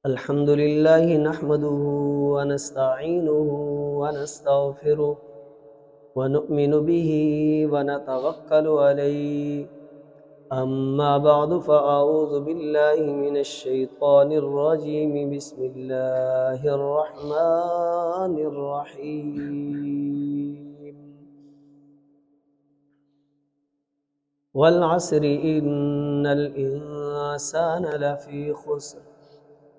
الحمد لله نحمده ونستعينه ونستغفره ونؤمن به ونتوكل عليه. أما بعد فأعوذ بالله من الشيطان الرجيم. بسم الله الرحمن الرحيم. والعصر إن الإنسان لفي خسر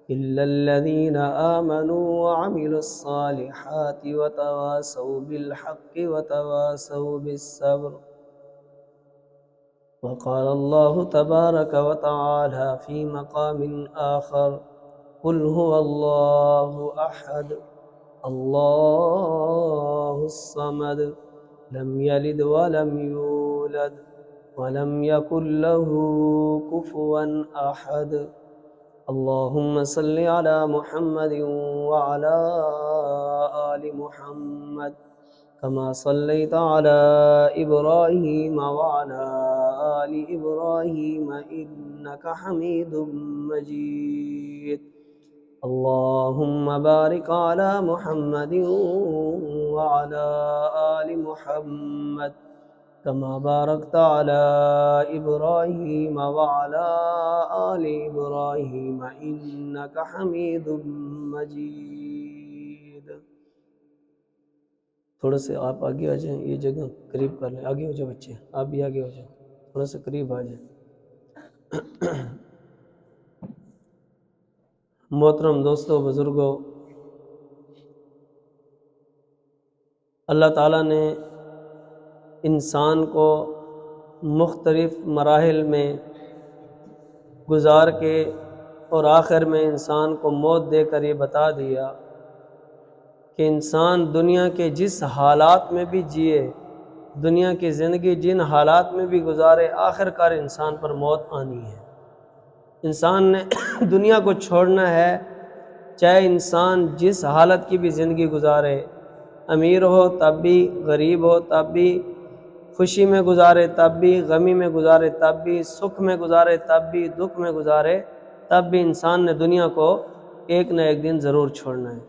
إلا الذين آمنوا وعملوا الصالحات وتواصوا بالحق وتواصوا بالصبر. وقال الله تبارك وتعالى في مقام آخر: قل هو الله أحد الله الصمد لم يلد ولم يولد ولم يكن له كفوا أحد. اللهم صل على محمد وعلى آل محمد كما صليت على إبراهيم وعلى آل إبراهيم إنك حميد مجيد. اللهم بارك على محمد وعلى آل محمد كما باركت على إبراهيم وعلى آل إبراهيم إنك حميد مجيد. تھوڑا سے آپ آگے آ جائیں، یہ جگہ قریب کر لیں. آگے ہو جائیں بچے، آپ بھی آگے ہو جائیں، تھوڑا سا قریب آ جائیں. محترم دوستو، بزرگوں، اللہ تعالیٰ نے انسان کو مختلف مراحل میں گزار کے اور آخر میں انسان کو موت دے کر یہ بتا دیا کہ انسان دنیا کے جس حالات میں بھی جیے، دنیا کی زندگی جن حالات میں بھی گزارے، آخر کار انسان پر موت آنی ہے. انسان نے دنیا کو چھوڑنا ہے، چاہے انسان جس حالت کی بھی زندگی گزارے، امیر ہو تب بھی، غریب ہو تب بھی، خوشی میں گزارے تب بھی، غمی میں گزارے تب بھی، سکھ میں گزارے تب بھی، دکھ میں گزارے تب بھی، انسان نے دنیا کو ایک نہ ایک دن ضرور چھوڑنا ہے.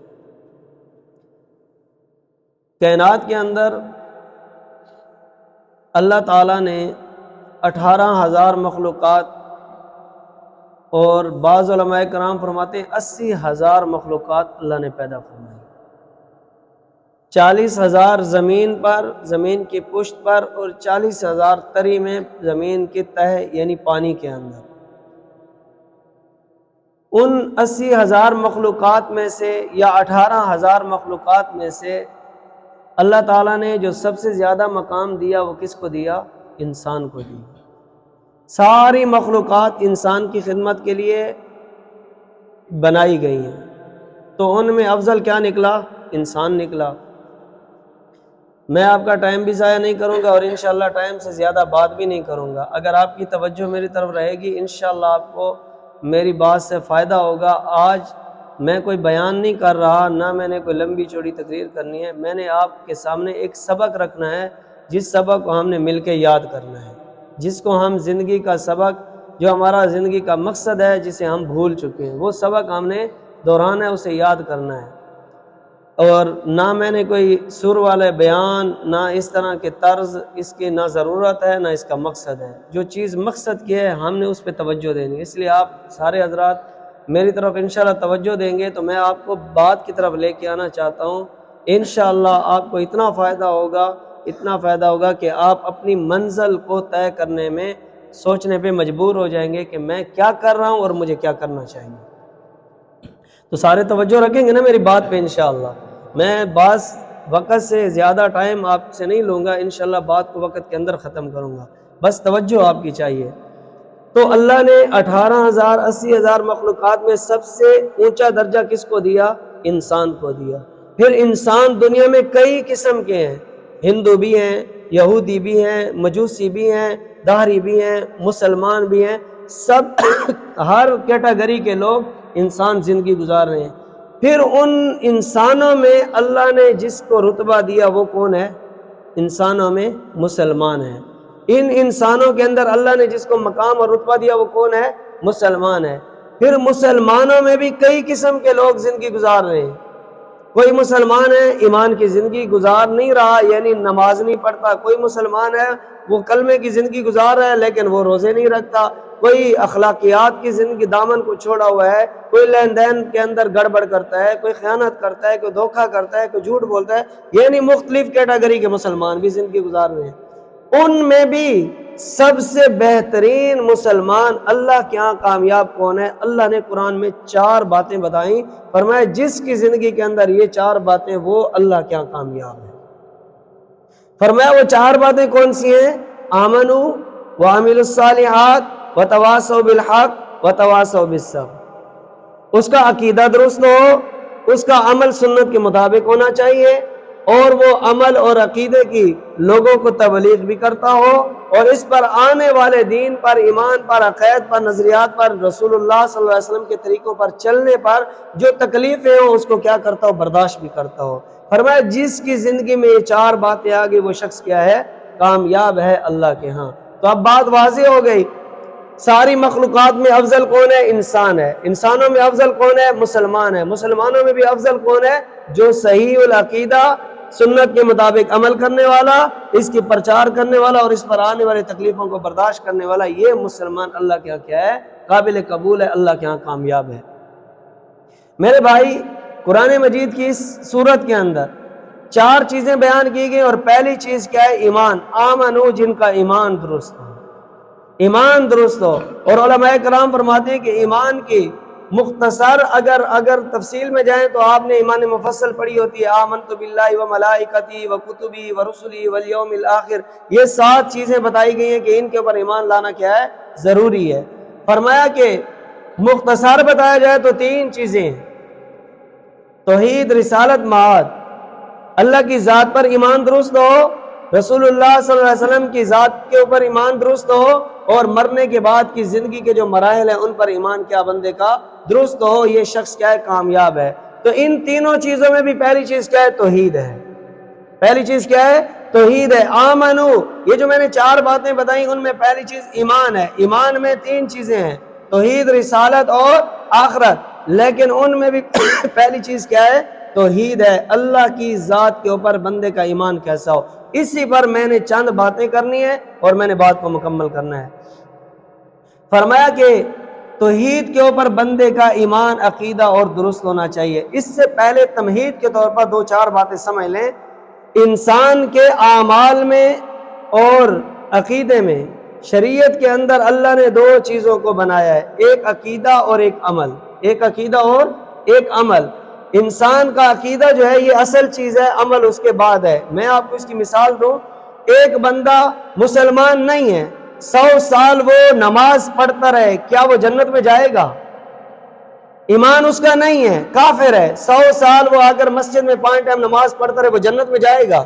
کائنات کے اندر اللہ تعالیٰ نے 18,000 مخلوقات، اور بعض علماء کرام فرماتے ہیں 80,000 مخلوقات اللہ نے پیدا فرمائی. 40,000 زمین پر، زمین کی پشت پر، اور 40,000 تری میں، زمین کی تہ یعنی پانی کے اندر. ان 80,000 مخلوقات میں سے یا 18,000 مخلوقات میں سے اللہ تعالیٰ نے جو سب سے زیادہ مقام دیا وہ کس کو دیا؟ انسان کو دیا. ساری مخلوقات انسان کی خدمت کے لیے بنائی گئی ہیں، تو ان میں افضل کیا نکلا؟ انسان نکلا. میں آپ کا ٹائم بھی ضائع نہیں کروں گا اور انشاءاللہ ٹائم سے زیادہ بات بھی نہیں کروں گا. اگر آپ کی توجہ میری طرف رہے گی انشاءاللہ آپ کو میری بات سے فائدہ ہوگا. آج میں کوئی بیان نہیں کر رہا، نہ میں نے کوئی لمبی چوڑی تقریر کرنی ہے. میں نے آپ کے سامنے ایک سبق رکھنا ہے، جس سبق کو ہم نے مل کے یاد کرنا ہے، جس کو ہم زندگی کا سبق، جو ہمارا زندگی کا مقصد ہے، جسے ہم بھول چکے ہیں، وہ سبق ہم نے دہرانا ہے، اسے یاد کرنا ہے. اور نہ میں نے کوئی سر والے بیان، نہ اس طرح کے طرز، اس کی نہ ضرورت ہے نہ اس کا مقصد ہے. جو چیز مقصد کی ہے ہم نے اس پہ توجہ دینی ہے. اس لیے آپ سارے حضرات میری طرف انشاءاللہ توجہ دیں گے تو میں آپ کو بات کی طرف لے کے آنا چاہتا ہوں. انشاءاللہ آپ کو اتنا فائدہ ہوگا کہ آپ اپنی منزل کو طے کرنے میں سوچنے پہ مجبور ہو جائیں گے کہ میں کیا کر رہا ہوں اور مجھے کیا کرنا چاہیے. تو سارے توجہ رکھیں گے نا میری بات پہ انشاءاللہ. میں بعض وقت سے زیادہ ٹائم آپ سے نہیں لوں گا، انشاءاللہ بات کو وقت کے اندر ختم کروں گا، بس توجہ آپ کی چاہیے. تو اللہ نے 18,000 80,000 مخلوقات میں سب سے اونچا درجہ کس کو دیا؟ انسان کو دیا. پھر انسان دنیا میں کئی قسم کے ہیں، ہندو بھی ہیں، یہودی بھی ہیں، مجوسی بھی ہیں، دہری بھی ہیں، مسلمان بھی ہیں، سب ہر کیٹیگری کے لوگ انسان زندگی گزار رہے ہیں. پھر ان انسانوں میں اللہ نے جس کو رتبہ دیا وہ کون ہے؟ انسانوں میں مسلمان ہیں. ان انسانوں کے اندر اللہ نے جس کو مقام اور رتبہ دیا وہ کون ہے؟ مسلمان ہے. پھر مسلمانوں میں بھی کئی قسم کے لوگ زندگی گزار رہے ہیں. کوئی مسلمان ہے ایمان کی زندگی گزار نہیں رہا، یعنی نماز نہیں پڑھتا. کوئی مسلمان ہے وہ کلمے کی زندگی گزار رہا ہے لیکن وہ روزے نہیں رکھتا. کوئی اخلاقیات کی زندگی دامن کو چھوڑا ہوا ہے. کوئی لین دین کے اندر گڑبڑ کرتا ہے، کوئی خیانت کرتا ہے، کوئی دھوکہ کرتا ہے، کوئی جھوٹ بولتا ہے. یعنی مختلف کیٹیگری کے مسلمان بھی زندگی گزار رہے ہیں. ان میں بھی سب سے بہترین مسلمان اللہ کے ہاں کامیاب کون ہے؟ اللہ نے قرآن میں 4 باتیں بتائیں، فرمایا جس کی زندگی کے اندر یہ 4 باتیں وہ اللہ کے ہاں کامیاب ہے. فرمایا وہ 4 باتیں کون سی ہیں؟ آمنو وعملوا الصالحات وتواصوا بالحق وتواصوا بالصبر. اس کا عقیدہ درست ہو، اس کا عمل سنت کے مطابق ہونا چاہیے، اور وہ عمل اور عقیدے کی لوگوں کو تبلیغ بھی کرتا ہو، اور اس پر آنے والے دین پر، ایمان پر، عقائد پر، نظریات پر، رسول اللہ صلی اللہ علیہ وسلم کے طریقوں پر چلنے پر جو تکلیفیں ہوں اس کو کیا کرتا ہو؟ برداشت بھی کرتا ہو. فرمایا جس کی زندگی میں یہ 4 باتیں آ گئی وہ شخص کیا ہے؟ کامیاب ہے اللہ کے ہاں. تو اب بات واضح ہو گئی، ساری مخلوقات میں افضل کون ہے؟ انسان ہے. انسانوں میں افضل کون ہے؟ مسلمان ہے. مسلمانوں میں بھی افضل کون ہے؟ جو صحیح العقیدہ، سنت کے مطابق عمل کرنے والا، اس کی پرچار کرنے والا، اور اس پر آنے والی تکلیفوں کو برداشت کرنے والا. یہ مسلمان اللہ کے ہاں کیا ہے؟ قابل قبول ہے، اللہ کے ہاں کامیاب ہے. میرے بھائی، قرآن مجید کی اس سورت کے اندر 4 چیزیں بیان کی گئی، اور پہلی چیز کیا ہے؟ ایمان. آمنو، جن کا ایمان درست ہو، ایمان درست ہو. اور علماء کرام فرماتے ہیں کہ ایمان کی مختصر اگر تفصیل میں جائیں تو آپ نے ایمان مفصل پڑھی ہوتی ہے، آمنت باللہ و ملائکتی و کتبی و رسلی والیوم الآخر. یہ 7 چیزیں بتائی گئی ہیں کہ ان کے اوپر ایمان لانا کیا ہے؟ ضروری ہے. فرمایا کہ مختصر بتایا جائے تو 3 چیزیں ہیں: توحید، رسالت، معاد. اللہ کی ذات پر ایمان درست ہو، رسول اللہ صلی اللہ علیہ وسلم کی ذات کے اوپر ایمان درست ہو، اور مرنے کے بعد کی زندگی کے جو مراحل ہیں ان پر ایمان کیا بندے کا درست ہو. یہ شخص کیا ہے؟ کامیاب ہے. تو ان تینوں چیزوں میں بھی پہلی چیز کیا ہے؟ توحید ہے. پہلی چیز کیا ہے؟ توحید ہے. آمنو، یہ جو میں نے 4 باتیں بتائیں ان میں پہلی چیز ایمان ہے. ایمان میں 3 چیزیں ہیں: توحید، رسالت اور آخرت. لیکن ان میں بھی پہلی چیز کیا ہے؟ توحید ہے. اللہ کی ذات کے اوپر بندے کا ایمان کیسا ہو، اسی پر میں نے چند باتیں کرنی ہے اور میں نے بات کو مکمل کرنا ہے. فرمایا کہ توحید کے اوپر بندے کا ایمان، عقیدہ اور درست ہونا چاہیے. اس سے پہلے تمہید کے طور پر 2-4 باتیں سمجھ لیں. انسان کے اعمال میں اور عقیدے میں، شریعت کے اندر اللہ نے 2 چیزوں کو بنایا ہے: ایک عقیدہ اور ایک عمل. ایک عقیدہ اور ایک عمل. انسان کا عقیدہ جو ہے یہ اصل چیز ہے، عمل اس کے بعد ہے. میں آپ کو اس کی مثال دوں. ایک بندہ مسلمان نہیں ہے، 100 سال وہ نماز پڑھتا رہے، کیا وہ جنت میں جائے گا؟ ایمان اس کا نہیں ہے، کافر ہے. 100 سال وہ اگر مسجد میں 5 ٹائم نماز پڑھتا رہے، وہ جنت میں جائے گا؟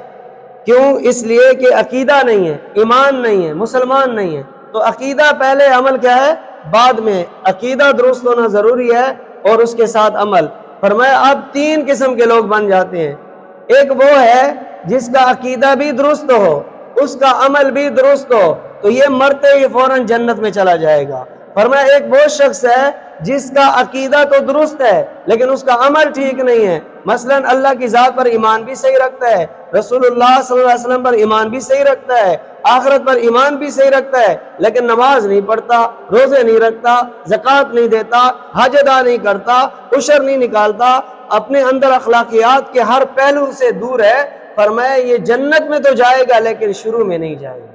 کیوں؟ اس لیے کہ عقیدہ نہیں ہے، ایمان نہیں ہے، مسلمان نہیں ہے. تو عقیدہ پہلے، عمل کیا ہے؟ بعد میں. عقیدہ درست ہونا ضروری ہے اور اس کے ساتھ عمل. فرمایا اب 3 قسم کے لوگ بن جاتے ہیں. ایک وہ ہے جس کا عقیدہ بھی درست ہو، اس کا عمل بھی درست ہو، تو یہ مرتے ہی فوراً جنت میں چلا جائے گا. فرمایا ایک وہ شخص ہے جس کا عقیدہ تو درست ہے لیکن اس کا عمل ٹھیک نہیں ہے. مثلا اللہ کی ذات پر ایمان بھی صحیح رکھتا ہے، رسول اللہ صلی اللہ علیہ وسلم پر ایمان بھی صحیح رکھتا ہے، آخرت پر ایمان بھی صحیح رکھتا ہے، لیکن نماز نہیں پڑھتا، روزے نہیں رکھتا، زکوٰۃ نہیں دیتا، حج ادا نہیں کرتا، عشر نہیں نکالتا، اپنے اندر اخلاقیات کے ہر پہلو سے دور ہے. فرمایا یہ جنت میں تو جائے گا لیکن شروع میں نہیں جائے گا.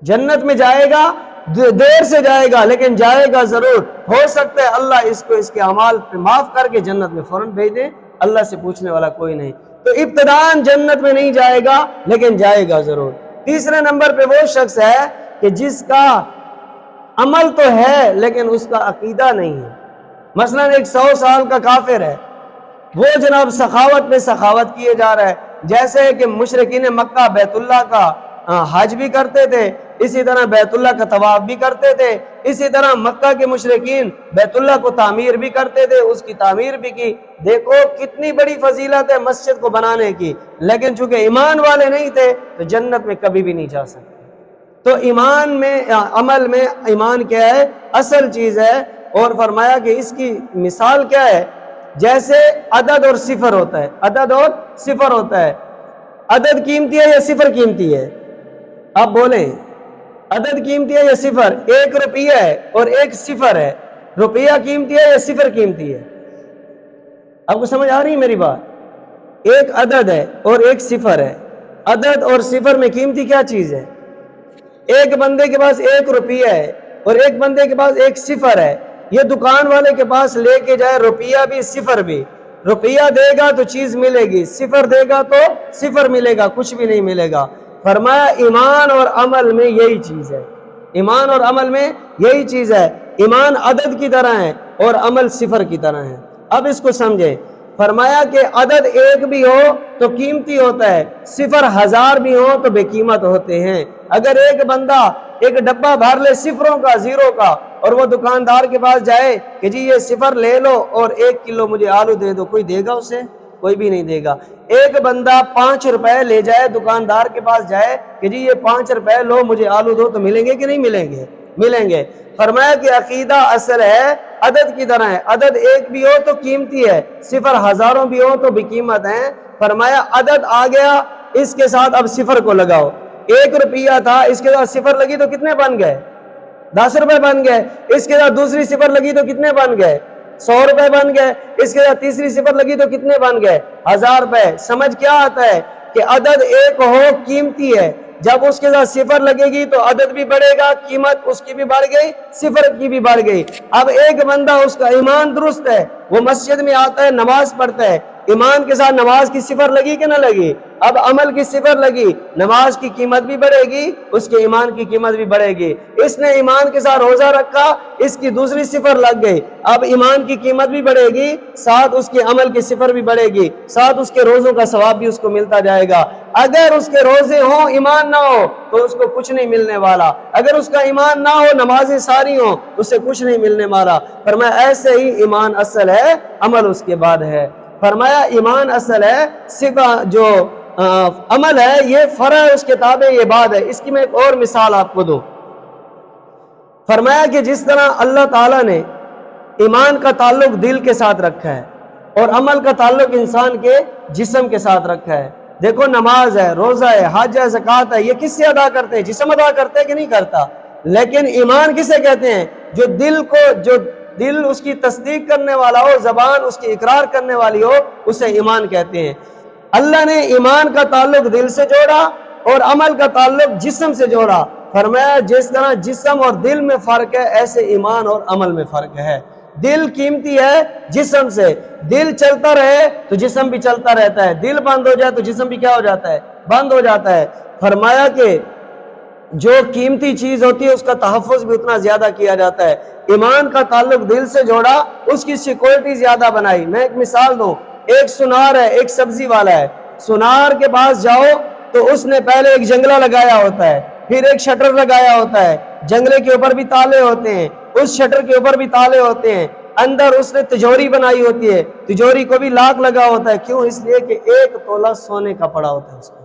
جنت میں جائے گا، دیر سے جائے گا لیکن جائے گا ضرور. ہو سکتا ہے اللہ اس کو اس کے اعمال پہ معاف کر کے جنت میں فوراً بھیج دے، اللہ سے پوچھنے والا کوئی نہیں. تو ابتداءً جنت میں نہیں جائے گا لیکن جائے گا ضرور. تیسرے نمبر پہ وہ شخص ہے کہ جس کا عمل تو ہے لیکن اس کا عقیدہ نہیں ہے. مثلا ایک 100 سال کا کافر ہے، وہ جناب سخاوت میں سخاوت کیے جا رہا ہے. جیسے کہ مشرکین مکہ بیت اللہ کا حج بھی کرتے تھے، اسی طرح بیت اللہ کا طواف بھی کرتے تھے، اسی طرح مکہ کے مشرکین بیت اللہ کو تعمیر بھی کرتے تھے، اس کی تعمیر بھی کی. دیکھو کتنی بڑی فضیلت ہے مسجد کو بنانے کی، لیکن چونکہ ایمان والے نہیں تھے تو جنت میں کبھی بھی نہیں جا سکتے. تو ایمان میں، عمل میں ایمان کیا ہے؟ اصل چیز ہے. اور فرمایا کہ اس کی مثال کیا ہے؟ جیسے عدد اور صفر ہوتا ہے، عدد اور صفر ہوتا ہے۔ عدد قیمتی ہے یا صفر قیمتی ہے؟ آپ بولیں، عدد قیمتی ہے یا صفر؟ ایک روپیہ ہے اور ایک صفر ہے، روپیہ قیمتی ہے یا صفر قیمتی ہے؟ آپ کو سمجھ آ رہی ہے میری بات؟ ایک عدد ہے اور ایک صفر ہے، عدد اور صفر میں قیمتی کیا چیز ہے؟ ایک بندے کے پاس ایک روپیہ ہے اور ایک بندے کے پاس ایک صفر ہے، یہ دکان والے کے پاس لے کے جائے روپیہ بھی صفر بھی، روپیہ دے گا تو چیز ملے گی، صفر دے گا تو صفر ملے گا، کچھ بھی نہیں ملے گا۔ فرمایا ایمان اور عمل میں یہی چیز ہے، ایمان اور عمل میں یہی چیز ہے۔ ایمان عدد کی طرح ہے اور عمل صفر کی طرح ہے۔ اب اس کو سمجھیں، فرمایا کہ عدد ایک بھی ہو تو قیمتی ہوتا ہے، صفر ہزار بھی ہو تو بے قیمت ہوتے ہیں۔ اگر ایک بندہ ایک ڈبہ بھر لے صفروں کا، زیرو کا، اور وہ دکاندار کے پاس جائے کہ جی یہ صفر لے لو اور 1 کلو مجھے آلو دے دو، کوئی دے گا اسے؟ کوئی بھی نہیں دے گا۔ ایک بندہ 5 روپے لے جائے دکاندار کے پاس جائے کہ جی یہ 5 روپے لو مجھے آلو دو، تو ملیں گے کہ نہیں ملیں گے؟ ملیں گے۔ فرمایا کہ عقیدہ اصل ہے عدد کی طرح ہے، عدد ایک بھی ہو تو قیمتی ہے، صفر ہزاروں بھی ہو تو بے قیمت ہیں۔ فرمایا عدد آ گیا، اس کے ساتھ اب صفر کو لگاؤ۔ 1 روپیہ تھا، اس کے ساتھ صفر لگی تو کتنے بن گئے؟ 10 روپے بن گئے۔ اس کے ساتھ دوسری صفر لگی تو کتنے بن گئے؟ 100 روپے بن گئے۔ اس کے ساتھ تیسری صفر لگی تو کتنے بن گئے؟ 1000 روپے۔ سمجھ کیا آتا ہے کہ عدد ایک ہو قیمتی ہے، جب اس کے ساتھ صفر لگے گی تو عدد بھی بڑھے گا، قیمت اس کی بھی بڑھ گئی، صفر کی بھی بڑھ گئی۔ اب ایک بندہ اس کا ایمان درست ہے، وہ مسجد میں آتا ہے، نماز پڑھتا ہے، ایمان کے ساتھ نماز کی صفر لگی کہ نہ لگی؟ اب عمل کی صفر لگی، نماز کی قیمت بھی بڑھے گی، اس کے ایمان کی قیمت بھی بڑھے گی۔ اس نے ایمان کے ساتھ روزہ رکھا، اس کی دوسری صفر لگ گئی، اب ایمان کی قیمت بھی بڑھے گی، ساتھ اس کے عمل کی صفر بھی بڑھے گی، ساتھ اس کے روزوں کا ثواب بھی اس کو ملتا جائے گا۔ اگر اس کے روزے ہوں ایمان نہ ہو تو اس کو کچھ نہیں ملنے والا، اگر اس کا ایمان نہ ہو نمازیں ساری ہوں اس سے کچھ نہیں ملنے والا۔ فرمایا ایسے ہی ایمان اصل ہے، عمل اس کے بعد ہے۔ فرمایا ایمان اصل ہے، صفت جو عمل ہے یہ فرع ہے، اس کے تابع یہ بات ہے۔ اس کی میں ایک اور مثال آپ کو دوں۔ فرمایا کہ جس طرح اللہ تعالیٰ نے ایمان کا تعلق دل کے ساتھ رکھا ہے اور عمل کا تعلق انسان کے جسم کے ساتھ رکھا ہے۔ دیکھو نماز ہے، روزہ ہے، حج ہے، زکوٰۃ ہے، یہ کس سے ادا کرتے ہیں؟ جسم ادا کرتے ہیں کہ نہیں کرتا؟ لیکن ایمان کسے کہتے ہیں؟ جو دل اس کی تصدیق کرنے والا ہو، زبان اس کی اقرار کرنے والی ہو، اسے ایمان کہتے ہیں۔ اللہ نے ایمان کا تعلق دل سے جوڑا اور عمل کا تعلق جسم سے جوڑا۔ فرمایا جس طرح جسم اور دل میں فرق ہے ایسے ایمان اور عمل میں فرق ہے۔ دل قیمتی ہے جسم سے، دل چلتا رہے تو جسم بھی چلتا رہتا ہے، دل بند ہو جائے تو جسم بھی کیا ہو جاتا ہے؟ بند ہو جاتا ہے۔ فرمایا کہ جو قیمتی چیز ہوتی ہے اس کا تحفظ بھی اتنا زیادہ کیا جاتا ہے۔ ایمان کا تعلق دل سے جوڑا، اس کی سیکورٹی زیادہ بنائی۔ میں ایک مثال دوں، ایک سنار ہے، ایک سبزی والا ہے، سنار کے پاس جاؤ تو اس نے پہلے ایک جنگلہ لگایا ہوتا ہے، پھر ایک شٹر لگایا ہوتا ہے، جنگلے کے اوپر بھی تالے ہوتے ہیں، اس شٹر کے اوپر بھی تالے ہوتے ہیں، اندر اس نے تجوری بنائی ہوتی ہے، تجوری کو بھی لاک لگا ہوتا ہے۔ کیوں؟ اس لیے کہ 1 تولہ سونے کا پڑا ہوتا ہے اس کو۔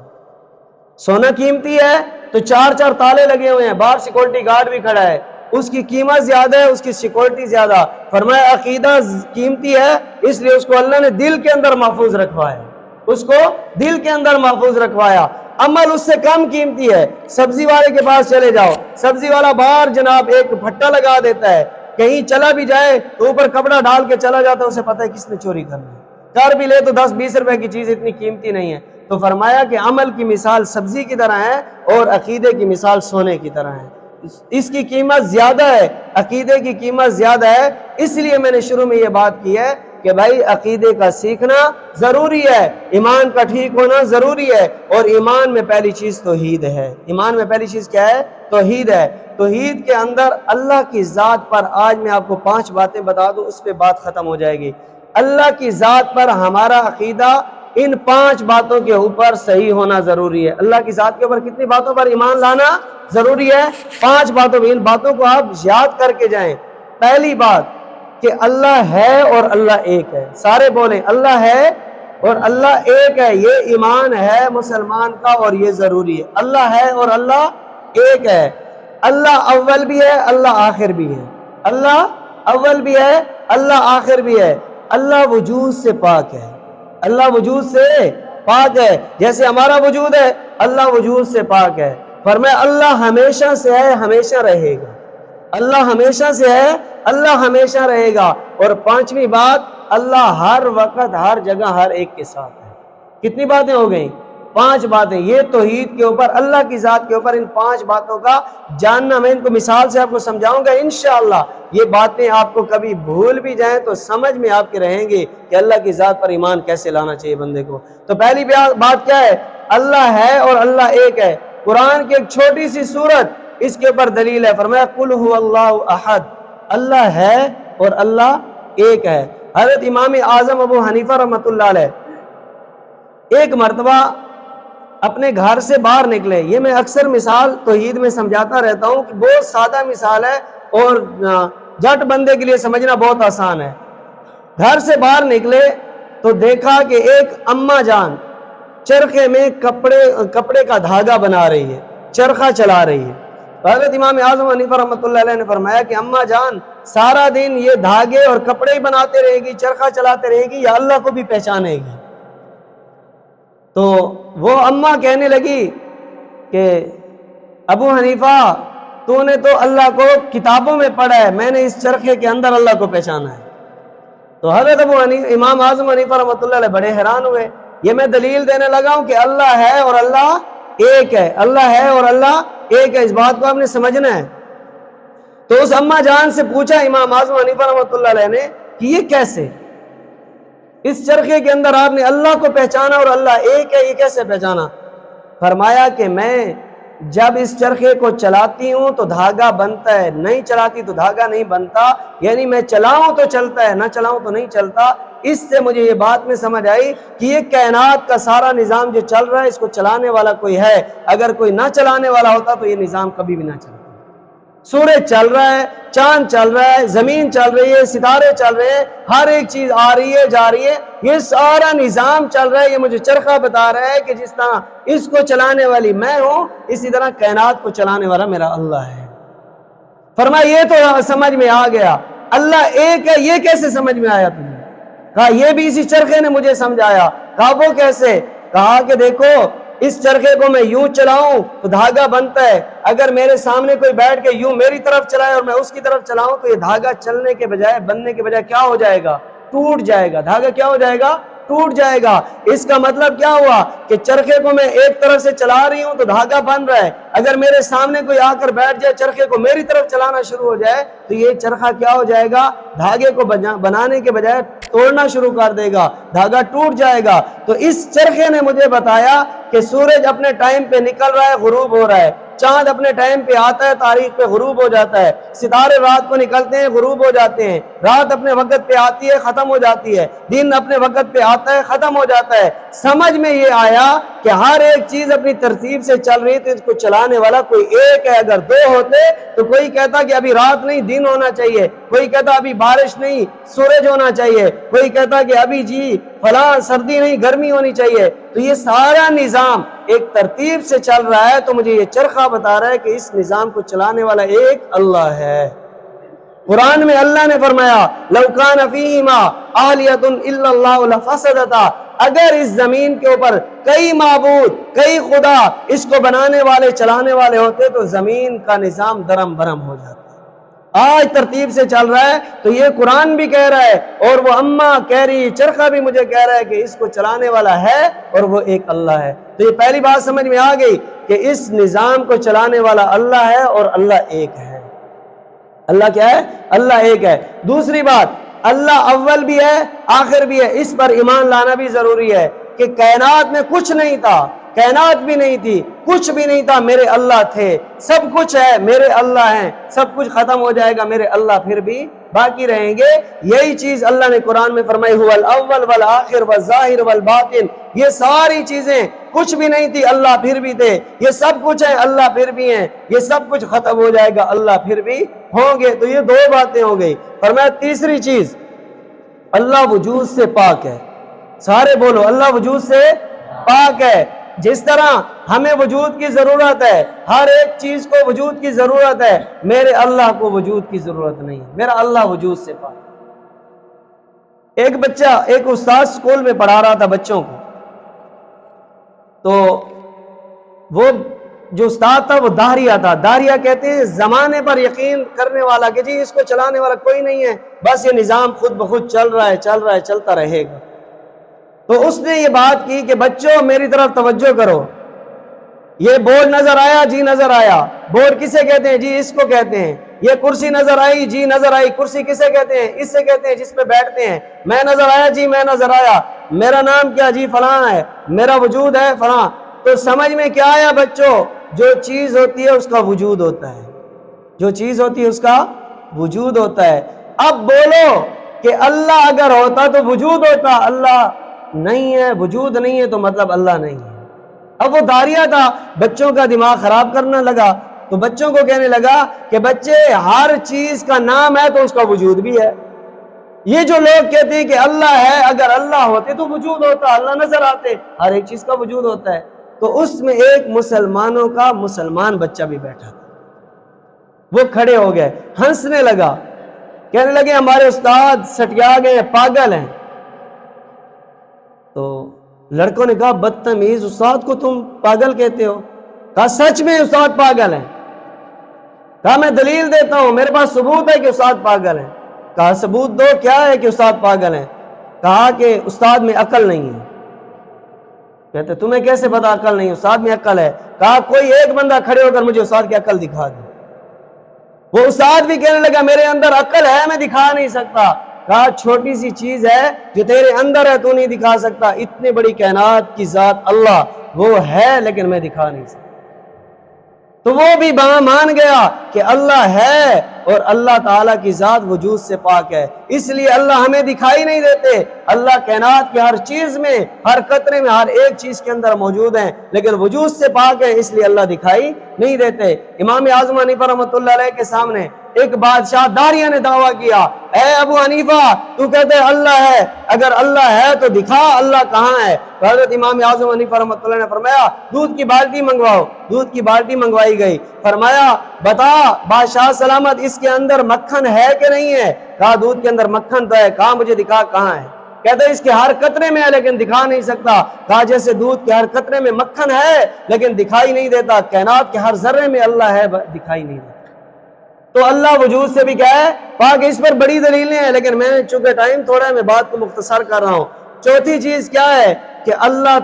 سونا قیمتی ہے تو 4 تالے لگے ہوئے ہیں، باہر سیکورٹی گارڈ بھی کھڑا ہے، اس کی قیمت زیادہ ہے، اس کی سیکورٹی زیادہ۔ فرمایا عقیدہ قیمتی ہے، اس لیے اس کو اللہ نے دل کے اندر محفوظ رکھوایا، اس کو دل کے اندر محفوظ رکھوایا۔ عمل اس سے کم قیمتی ہے۔ سبزی والے کے پاس چلے جاؤ، سبزی والا باہر جناب ایک پھٹا لگا دیتا ہے، کہیں چلا بھی جائے تو اوپر کپڑا ڈال کے چلا جاتا ہے، اسے پتہ ہے کس نے چوری کرنا ہے، کر بھی لے تو 10-20 روپے کی چیز اتنی قیمتی نہیں ہے۔ تو فرمایا کہ عمل کی مثال سبزی کی طرح ہے اور عقیدے کی مثال سونے کی طرح ہے۔ اس کی قیمت زیادہ ہے، عقیدے کی قیمت زیادہ ہے۔ اس لیے میں نے شروع میں یہ بات کی ہے کہ بھائی عقیدے کا سیکھنا ضروری ہے، ایمان کا ٹھیک ہونا ضروری ہے، اور ایمان میں پہلی چیز توحید ہے۔ ایمان میں پہلی چیز کیا ہے؟ توحید ہے۔ توحید کے اندر اللہ کی ذات پر آج میں آپ کو 5 باتیں بتا دوں، اس پہ بات ختم ہو جائے گی۔ اللہ کی ذات پر ہمارا عقیدہ ان 5 باتوں کے اوپر صحیح ہونا ضروری ہے۔ اللہ کی ذات کے اوپر کتنی باتوں پر ایمان لانا ضروری ہے؟ 5 باتوں پر۔ ان باتوں کو آپ یاد کر کے جائیں۔ پہلی بات کہ اللہ ہے اور اللہ ایک ہے۔ سارے بولیں اللہ ہے اور اللہ ایک ہے، یہ ایمان ہے مسلمان کا اور یہ ضروری ہے۔ اللہ ہے اور اللہ ایک ہے۔ اللہ اول بھی ہے، اللہ آخر بھی ہے۔ اللہ اول بھی ہے، اللہ آخر بھی ہے، اللہ وجود سے پاک ہے، اللہ وجود سے پاک ہے، جیسے ہمارا وجود ہے اللہ وجود سے پاک ہے۔ فرمایا اللہ ہمیشہ سے ہے، ہمیشہ رہے گا، اللہ ہمیشہ سے ہے، اللہ ہمیشہ رہے گا۔ اور پانچویں بات، اللہ ہر وقت ہر جگہ ہر ایک کے ساتھ ہے۔ کتنی باتیں ہو گئیں؟ 5 باتیں۔ یہ توحید کے اوپر، اللہ کی ذات کے اوپر ان 5 باتوں کا جاننا، میں ان کو مثال سے آپ کو سمجھاؤں گا انشاءاللہ۔ یہ باتیں آپ کو کبھی بھول بھی جائیں تو سمجھ میں آپ کے رہیں گے کہ اللہ کی ذات پر ایمان کیسے لانا چاہیے بندے کو۔ تو پہلی بات کیا ہے؟ اللہ ہے اور اللہ ایک ہے۔ قرآن کی ایک چھوٹی سی سورت اس کے اوپر دلیل ہے۔ فرمایا قل هو اللہ احد، اللہ ہے اور اللہ ایک ہے۔ حضرت امام اعظم ابو حنیفہ رحمۃ اللہ علیہ ایک مرتبہ اپنے گھر سے باہر نکلے۔ یہ میں اکثر مثال توحید میں سمجھاتا رہتا ہوں کہ بہت سادہ مثال ہے اور جٹ بندے کے لیے سمجھنا بہت آسان ہے۔ گھر سے باہر نکلے تو دیکھا کہ ایک اماں جان چرخے میں کپڑے کا دھاگا بنا رہی ہے، چرخہ چلا رہی ہے۔ حضرت امام اعظم حنیفہ رحمۃ اللہ علیہ نے فرمایا کہ اماں جان سارا دن یہ دھاگے اور کپڑے ہی بناتے رہے گی، چرخہ چلاتے رہے گی، یا اللہ کو بھی پہچانے گی؟ تو وہ اماں کہنے لگی کہ ابو حنیفہ تو نے تو اللہ کو کتابوں میں پڑھا ہے، میں نے اس چرخے کے اندر اللہ کو پہچانا ہے۔ تو حضرت امام اعظم حنیفہ رحمۃ اللہ علیہ بڑے حیران ہوئے۔ یہ میں دلیل دینے لگا ہوں کہ اللہ ہے اور اللہ ایک ہے، اللہ ہے اور اللہ ایک ہے، اس بات کو آپ نے سمجھنا ہے۔ تو اس اماں جان سے پوچھا امام اعظم حنیفہ رحمۃ اللہ علیہ نے کہ یہ کیسے؟ اس چرخے کے اندر آپ نے اللہ کو پہچانا اور اللہ ایک ہے، یہ کیسے پہچانا؟ فرمایا کہ میں جب اس چرخے کو چلاتی ہوں تو دھاگا بنتا ہے، نہیں چلاتی تو دھاگا نہیں بنتا، یعنی میں چلاؤں تو چلتا ہے، نہ چلاؤں تو نہیں چلتا۔ اس سے مجھے یہ بات میں سمجھ آئی کہ یہ کائنات کا سارا نظام جو چل رہا ہے اس کو چلانے والا کوئی ہے، اگر کوئی نہ چلانے والا ہوتا تو یہ نظام کبھی بھی نہ چلتا۔ سورج چل رہا ہے، چاند چل رہا ہے، زمین چل رہی ہے، ستارے چل رہے ہیں، ہر ایک چیز آ رہی ہے جا رہی ہے، یہ سارا نظام چل رہا ہے۔ یہ مجھے چرخہ بتا رہا ہے کہ جس طرح اس کو چلانے والی میں ہوں، اسی طرح کائنات کو چلانے والا میرا اللہ ہے۔ فرمایا یہ تو سمجھ میں آ گیا، اللہ ایک ہے، یہ کیسے سمجھ میں آیا تمہیں؟ کہا یہ بھی اسی چرخے نے مجھے سمجھایا۔ کہا وہ کیسے؟ کہا کہ دیکھو اس چرخے کو میں یوں چلاؤں تو دھاگا بنتا ہے، اگر میرے سامنے کوئی بیٹھ کے یوں میری طرف چلائے اور میں اس کی طرف چلاؤں تو یہ دھاگا چلنے کے بجائے، بننے کے بجائے کیا ہو جائے گا؟ ٹوٹ جائے گا۔ دھاگا کیا ہو جائے گا؟ ٹوٹ جائے گا۔ اس کا مطلب کیا ہوا کہ چرخے کو میں ایک طرف سے چلا رہی ہوں تو دھاگا بن رہا ہے، اگر میرے سامنے کوئی آ کر بیٹھ جائے چرخے کو میری طرف چلانا شروع ہو جائے تو یہ چرخہ کیا ہو جائے گا؟ دھاگے کو بنانے کے بجائے توڑنا شروع کر دے گا، دھاگا ٹوٹ جائے گا۔ تو اس چرخے نے مجھے بتایا کہ سورج اپنے ٹائم پہ نکل رہا ہے، غروب ہو رہا ہے، چاند اپنے ٹائم پہ آتا ہے، تاریخ پہ غروب ہو جاتا ہے، ستارے رات کو نکلتے ہیں، غروب ہو جاتے ہیں، رات اپنے وقت پہ آتی ہے، ختم ہو جاتی ہے، دن اپنے وقت پہ آتا ہے، ختم ہو جاتا ہے۔ سمجھ میں یہ آیا کہ ہر ایک چیز اپنی ترتیب سے چل رہی تو اس کو چلانے والا کوئی ایک ہے۔ اگر دو ہوتے تو کوئی کہتا کہ ابھی رات نہیں دن ہونا چاہیے، کوئی کہتا ابھی بارش نہیں سورج ہونا چاہیے، کوئی کہتا کہ ابھی جی فلاں سردی نہیں گرمی ہونی چاہیے۔ تو یہ سارا نظام ایک ترتیب سے چل رہا ہے، تو مجھے یہ چرخہ بتا رہا ہے کہ اس نظام کو چلانے والا ایک اللہ ہے۔ قرآن میں اللہ نے فرمایا لَوْ كَانَ فِيهِمَا آلِهَةٌ إِلَّا اللَّهُ لَفَسَدَتَا، اگر اس زمین کے اوپر کئی معبود، کئی خدا اس کو بنانے والے چلانے والے ہوتے تو زمین کا نظام درم برم ہو جاتا۔ آج ترتیب سے چل رہا ہے تو یہ قرآن بھی کہہ رہا ہے اور وہ اماں کہہ رہی، چرخہ بھی مجھے کہہ رہا ہے کہ اس کو چلانے والا ہے اور وہ ایک اللہ ہے۔ تو یہ پہلی بات سمجھ میں آ گئی کہ اس نظام کو چلانے والا اللہ ہے اور اللہ ایک ہے۔ اللہ کیا ہے؟ اللہ ایک ہے۔ دوسری بات، اللہ اول بھی ہے آخر بھی ہے، اس پر ایمان لانا بھی ضروری ہے کہ کائنات میں کچھ نہیں تھا، کائنات بھی نہیں تھی، کچھ بھی نہیں تھا، میرے اللہ تھے، سب کچھ ہے میرے اللہ ہیں، سب کچھ ختم ہو جائے گا میرے اللہ پھر بھی باقی رہیں گے۔ یہی چیز اللہ نے قرآن میں فرمائی هو الاول والآخر والظاہر والباطن، یہ ساری چیزیں کچھ بھی نہیں تھی اللہ پھر بھی تھے، یہ سب کچھ ہے اللہ پھر بھی ہیں، یہ سب کچھ ختم ہو جائے گا اللہ پھر بھی ہوں گے۔ تو یہ دو باتیں ہو گئی۔ فرمایا تیسری چیز اللہ وجود سے پاک ہے۔ سارے بولو اللہ وجود سے پاک ہے۔ جس طرح ہمیں وجود کی ضرورت ہے، ہر ایک چیز کو وجود کی ضرورت ہے، میرے اللہ کو وجود کی ضرورت نہیں ہے، میرا اللہ وجود سے پاک۔ ایک استاد اسکول میں پڑھا رہا تھا بچوں کو، تو وہ جو استاد تھا وہ داہریہ تھا۔ داہریہ کہتے ہیں زمانے پر یقین کرنے والا کہ جی اس کو چلانے والا کوئی نہیں ہے، بس یہ نظام خود بخود چل رہا ہے چلتا رہے گا۔ تو اس نے یہ بات کی کہ بچوں میری طرف توجہ کرو، یہ بورڈ نظر آیا؟ جی نظر آیا۔ بورڈ کسے کہتے ہیں؟ جی اس کو کہتے ہیں۔ یہ کرسی نظر آئی؟ جی نظر آئی۔ کرسی کسے کہتے ہیں؟ اس سے کہتے ہیں جس پہ بیٹھتے ہیں۔ میں نظر آیا؟ جی میں نظر آیا۔ میرا نام کیا؟ جی فلاں ہے۔ میرا وجود ہے فلاں۔ تو سمجھ میں کیا آیا بچوں؟ جو چیز ہوتی ہے اس کا وجود ہوتا ہے، جو چیز ہوتی ہے اس کا وجود ہوتا ہے۔ اب بولو کہ اللہ اگر ہوتا تو وجود ہوتا، اللہ نہیں ہے، وجود نہیں ہے تو مطلب اللہ نہیں ہے۔ اب وہ داریہ تھا، بچوں کا دماغ خراب کرنے لگا، تو بچوں کو کہنے لگا کہ بچے ہر چیز کا نام ہے تو اس کا وجود بھی ہے۔ یہ جو لوگ کہتے ہیں کہ اللہ ہے، اگر اللہ ہوتے تو وجود ہوتا، اللہ نظر آتے، ہر ایک چیز کا وجود ہوتا ہے۔ تو اس میں ایک مسلمانوں کا مسلمان بچہ بھی بیٹھا تھا، وہ کھڑے ہو گئے، ہنسنے لگا، کہنے لگے ہمارے استاد سٹیا گئے، پاگل ہیں۔ تو لڑکوں نے کہا بدتمیز، استاد کو تم پاگل کہتے ہو؟ کہا سچ میں استاد پاگل ہیں۔ کہا میں دلیل دیتا ہوں، میرے پاس ثبوت ہے کہ استاد پاگل ہیں۔ کہا ثبوت دو، کیا ہے کہ استاد پاگل ہیں؟ کہا کہ استاد میں عقل نہیں ہے۔ کہتے تمہیں کیسے پتا عقل نہیں؟ استاد میں عقل ہے۔ کہا کوئی ایک بندہ کھڑے ہو کر مجھے استاد کی عقل دکھا دے۔ وہ استاد بھی کہنے لگا میرے اندر عقل ہے، میں دکھا نہیں سکتا۔ کہا چھوٹی سی چیز ہے جو تیرے اندر ہے تو نہیں دکھا سکتا، اتنی بڑی کائنات کی ذات اللہ وہ ہے لیکن میں دکھا نہیں سکتا۔ تو وہ بھی مان گیا کہ اللہ ہے اور اللہ تعالیٰ کی ذات وجود سے پاک ہے، اس لیے اللہ ہمیں دکھائی نہیں دیتے۔ اللہ کائنات کی ہر چیز میں، ہر قطرے میں، ہر ایک چیز کے اندر موجود ہیں، لیکن وجود سے پاک ہے اس لیے اللہ دکھائی نہیں دیتے۔ امام اعظم حنیفہ رحمۃ اللہ علیہ کے سامنے ایک بادشاہ داریہ نے دعویٰ کیا، اے ابو حنیفہ تو کہتے اللہ ہے، اگر اللہ ہے تو دکھا اللہ کہاں ہے؟ تو حضرت امام اعظم حنیفہ رحمۃ اللہ نے فرمایا دودھ کی بالٹی منگواؤ۔ دودھ کی بالٹی منگوائی گئی، فرمایا بتا بادشاہ سلامت اس کے اندر مکھن ہے کہ نہیں ہے؟ کہا دودھ کے اندر مکھن تو ہے۔ کہا مجھے دکھا کہاں ہے؟ کہتے اس کے ہر قطرے میں ہے لیکن دکھا نہیں سکتا۔ کہا جیسے دودھ کے ہر قطرے میں مکھن ہے لیکن دکھائی نہیں دیتا، کائنات کے ہر ذرے میں اللہ ہے، دکھائی نہیں دیتا۔ تو اللہ وجود سے بھی کیا ہے؟ پاک۔ اس پر بڑی دلیلیں ہیں لیکن میں چونکہ ٹائم تھوڑا ہے میں بات کو مختصر کر رہا ہوں۔ چوتھی چیز کیا ہے کہ اللہ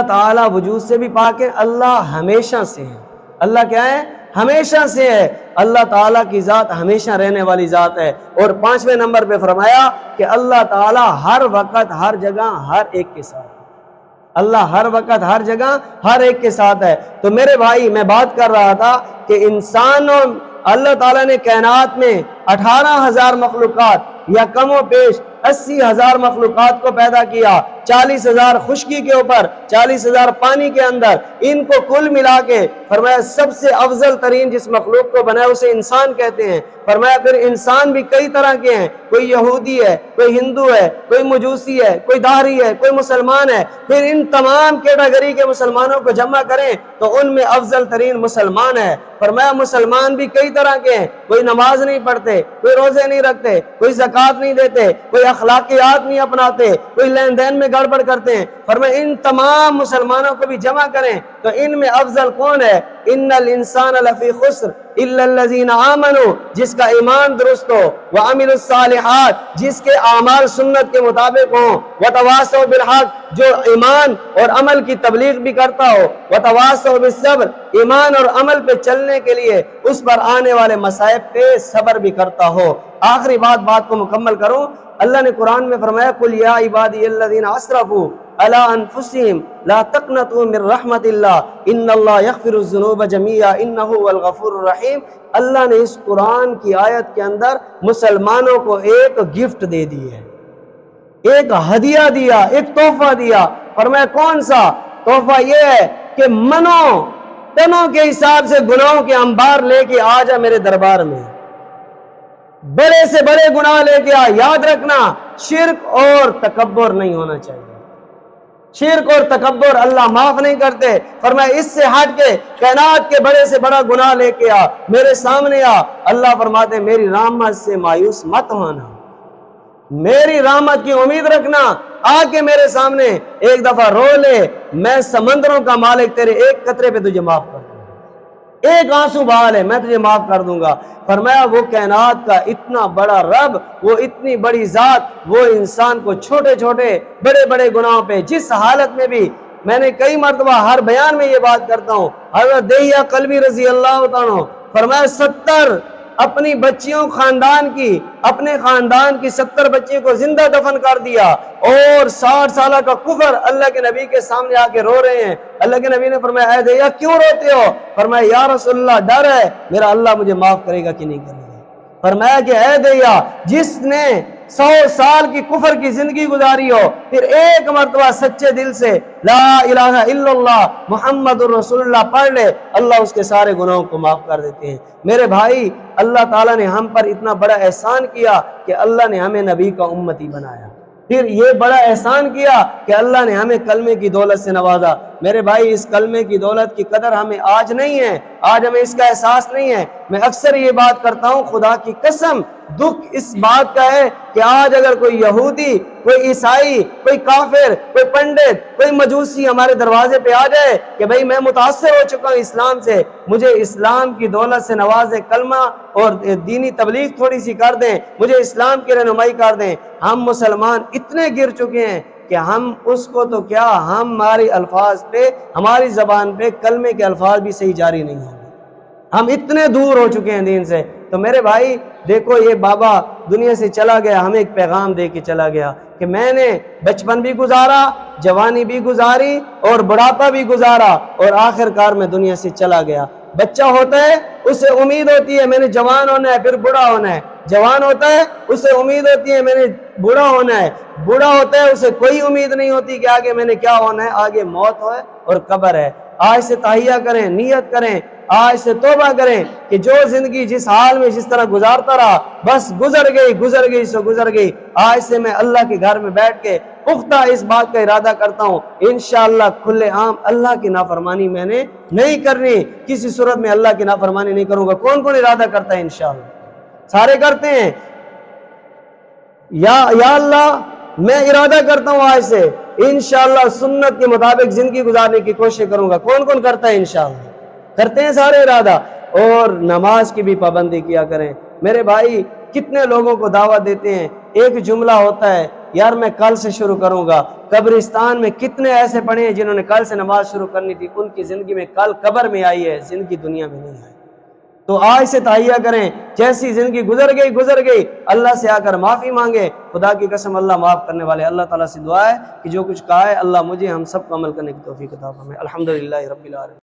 تعالی وجود سے بھی پاک ہے، اللہ ہمیشہ سے ہے۔ اللہ کیا ہے؟ ہمیشہ سے ہے۔ اللہ تعالیٰ کی ذات ہمیشہ رہنے والی ذات ہے۔ اور 5ویں نمبر پہ فرمایا کہ اللہ تعالیٰ ہر وقت ہر جگہ ہر ایک کے ساتھ، اللہ ہر وقت ہر جگہ ہر ایک کے ساتھ ہے۔ تو میرے بھائی میں بات کر رہا تھا کہ انسانوں اللہ تعالیٰ نے کائنات میں 18,000 مخلوقات یا کم و بیش 80,000 مخلوقات کو پیدا کیا، 40,000 خشکی کے اوپر، 40,000 پانی کے اندر، ان کو کل ملا کے فرمایا سب سے افضل ترین جس مخلوق کو بنایا اسے انسان کہتے ہیں۔ فرمایا پھر انسان بھی کئی طرح کے ہیں، کوئی یہودی ہے، کوئی ہندو ہے، کوئی مجوسی ہے، کوئی داہری ہے، کوئی مسلمان ہے۔ پھر ان تمام کیٹیگری کے مسلمانوں کو جمع کریں تو ان میں افضل ترین مسلمان ہے۔ فرمایا مسلمان بھی کئی طرح کے ہیں، کوئی نماز نہیں پڑھتے، کوئی روزے نہیں رکھتے، کوئی زکوٰۃ نہیں دیتے، کوئی اخلاقیات نہیں اپناتے، کوئی لین دین میں گڑبڑ کرتے ہیں۔ فرمایا ان تمام مسلمانوں کو بھی جمع کریں تو ان میں افضل کون ہے؟ ان الانسان لفی خسر الا الذین آمنوا، جس کا ایمان درست ہو، وعملوا الصالحات، جس کے اعمال سنت کے مطابق ہوں، وتواصوا بالحق، جو ایمان اور عمل کی تبلیغ بھی کرتا ہو، وتواصوا بالصبر، ایمان اور عمل پہ چلنے کے لیے اس پر آنے والے مصائب پہ صبر بھی کرتا ہو۔ آخری بات کو مکمل کروں، اللہ نے قرآن میں فرمایا قل یا عبادی الذین اسرفوا علی انفسہم لا تقنطوا من رحمت اللہ ان اللہ یغفر الذنوب جميعا انہ هو الغفور الرحیم۔ اللہ نے اس قرآن کی آیت کے اندر مسلمانوں کو ایک گفٹ دے دی ہے، ایک ہدیہ دیا، ایک تحفہ دیا۔ فرمایا کون سا تحفہ؟ یہ ہے کہ تنوں کے حساب سے گناہوں کے انبار لے کے آ جا میرے دربار میں، بڑے سے بڑے گناہ لے کے آ۔ یاد رکھنا شرک اور تکبر نہیں ہونا چاہیے، شرک اور تکبر اللہ معاف نہیں کرتے۔ فرمایا اس سے ہٹ کے کائنات کے بڑے سے بڑا گناہ لے کے آ، میرے سامنے آ۔ اللہ فرماتے ہیں میری رحمت سے مایوس مت ہونا، میری رحمت کی امید رکھنا، آ کے میرے سامنے ایک دفعہ رو لے، میں سمندروں کا مالک تیرے ایک قطرے پہ تجھے معاف کر دوں گا، ایک آنسو بہا لے میں تجھے معاف کر دوں گا۔ فرمایا وہ کائنات کا اتنا بڑا رب، وہ اتنی بڑی ذات، وہ انسان کو چھوٹے چھوٹے بڑے بڑے گناہوں پہ جس حالت میں بھی، میں نے کئی مرتبہ ہر بیان میں یہ بات کرتا ہوں، حضرت دہیہ کلبی رضی اللہ تعالیٰ عنہ فرمایا 70 اپنی بچیوں خاندان کی، اپنے خاندان کی 70 بچیوں کو زندہ دفن کر دیا، اور 60 سالہ کا کفر اللہ کے نبی کے سامنے آ کے رو رہے ہیں۔ اللہ کے نبی نے فرمایا اے دہیہ کیوں روتے ہو؟ فرمایا یا رسول اللہ ڈر ہے میرا اللہ مجھے معاف کرے گا کہ نہیں کرے گا۔ فرمایا کہ اے دہیہ جس نے 100 سال کی کفر کی زندگی گزاری ہو، پھر ایک مرتبہ سچے دل سے لا الہ الا اللہ محمد الرسول اللہ پڑھ لے، اللہ اس کے سارے گناہوں کو معاف کر دیتے ہیں۔ میرے بھائی اللہ تعالیٰ نے ہم پر اتنا بڑا احسان کیا کہ اللہ نے ہمیں نبی کا امتی بنایا، پھر یہ بڑا احسان کیا کہ اللہ نے ہمیں کلمے کی دولت سے نوازا۔ میرے بھائی اس کلمے کی دولت کی قدر ہمیں آج نہیں ہے، آج ہمیں اس کا احساس نہیں ہے۔ میں اکثر یہ بات کرتا ہوں، خدا کی قسم دکھ اس بات کا ہے کہ آج اگر کوئی یہودی، کوئی عیسائی، کوئی کافر، کوئی پنڈت، کوئی مجوسی ہمارے دروازے پہ آ جائے کہ بھئی میں متاثر ہو چکا ہوں اسلام سے، مجھے اسلام کی دولت سے نوازے، کلمہ اور دینی تبلیغ تھوڑی سی کر دیں، مجھے اسلام کی رہنمائی کر دیں، ہم مسلمان اتنے گر چکے ہیں کہ ہم اس کو تو کیا، ہماری الفاظ پہ، ہماری زبان پہ کلمے کے الفاظ بھی صحیح جاری نہیں ہوں گے، ہم اتنے دور ہو چکے ہیں دین سے۔ تو میرے بھائی دیکھو یہ بابا دنیا سے چلا گیا، ہمیں ایک پیغام دے کے چلا گیا کہ میں نے بچپن بھی گزارا، جوانی بھی گزاری اور بڑھاپا بھی گزارا، اور آخر کار میں دنیا سے چلا گیا۔ بچہ ہوتا ہے اسے امید ہوتی ہے میں نے جوان ہونا ہے پھر بوڑھا ہونا ہے، جوان ہوتا ہے اسے امید ہوتی ہے میں نے بوڑھا ہونا ہے، بوڑھا ہوتا ہے اسے کوئی امید نہیں ہوتی کہ آگے میں نے کیا ہونا ہے، آگے موت ہے اور قبر ہے۔ آج سے تہیہ کریں، نیت کریں، آج سے توبہ کریں کہ جو زندگی جس حال میں جس طرح گزارتا رہا بس گزر گئی سو گزر گئی۔ آج سے میں اللہ کے گھر میں بیٹھ کے پختہ اس بات کا ارادہ کرتا ہوں انشاءاللہ کھلے عام اللہ کی نافرمانی میں نے نہیں کرنی، کسی صورت میں اللہ کی نافرمانی نہیں کروں گا۔ کون کون ارادہ کرتا ہے؟ انشاءاللہ سارے کرتے ہیں۔ یا اللہ میں ارادہ کرتا ہوں آج سے انشاءاللہ سنت کے مطابق زندگی گزارنے کی کوشش کروں گا۔ کون کون کرتا ہے؟ انشاءاللہ کرتے ہیں سارے ارادہ۔ اور نماز کی بھی پابندی کیا کریں۔ میرے بھائی کتنے لوگوں کو دعوت دیتے ہیں، ایک جملہ ہوتا ہے یار میں کل سے شروع کروں گا۔ قبرستان میں کتنے ایسے پڑے ہیں جنہوں نے کل سے نماز شروع کرنی تھی، ان کی زندگی میں کل قبر میں آئی ہے، زندگی دنیا میں نہیں آئی۔ تو آج سے تہیہ کریں، جیسی زندگی گزر گئی اللہ سے آ کر معافی مانگے۔ خدا کی قسم اللہ معاف کرنے والے۔ اللہ تعالیٰ سے دعا ہے کہ جو کچھ کہا ہے اللہ مجھے ہم سب کو عمل کرنے کی توفیق عطا فرمائے۔ الحمدللہ رب العالمین۔